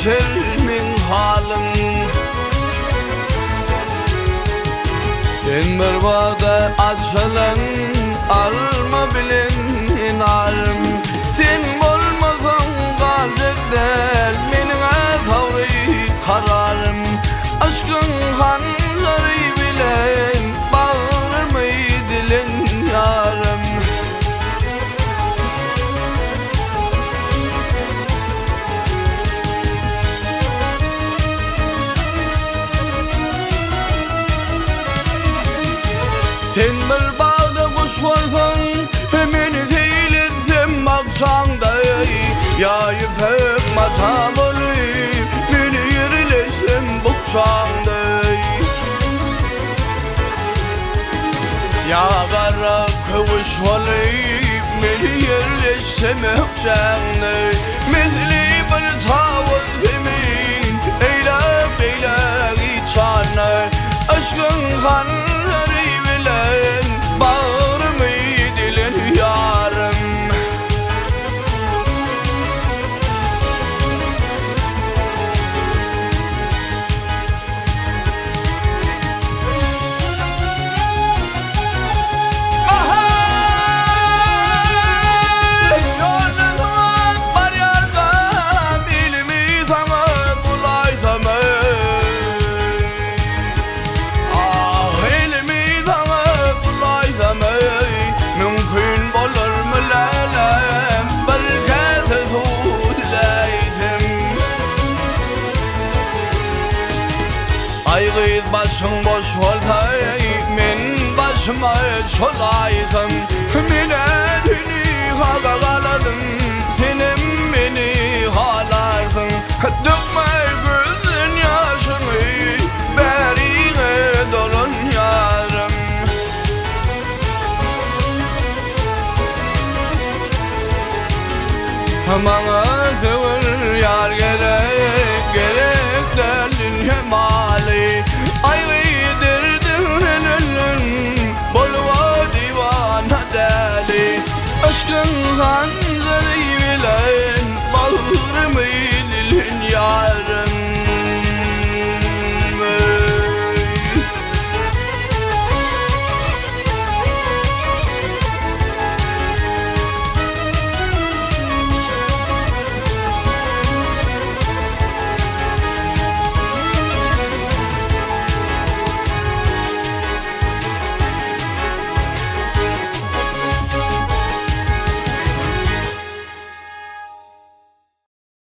geçirmin halin. Sen bir bağda açılan alma bilin inarım. Sen olmasan kalacak del menine tavri kararım. Aşkın hanları bilen bağırma dilin yarım. Sen bir bağda kuş olsan meni seylettim baksangday. Yayıp hep matam olup meni yerileşim bukçangday. Ya kara kıvuş olup meni yerleşim bukçangday. Mesli bir tavır demin eylep eylep içanay. Aşkın kanları bağırma dilin yarım. Aygıt başın boş olsay men başıma çolaydım. Mine dini haga kaladım.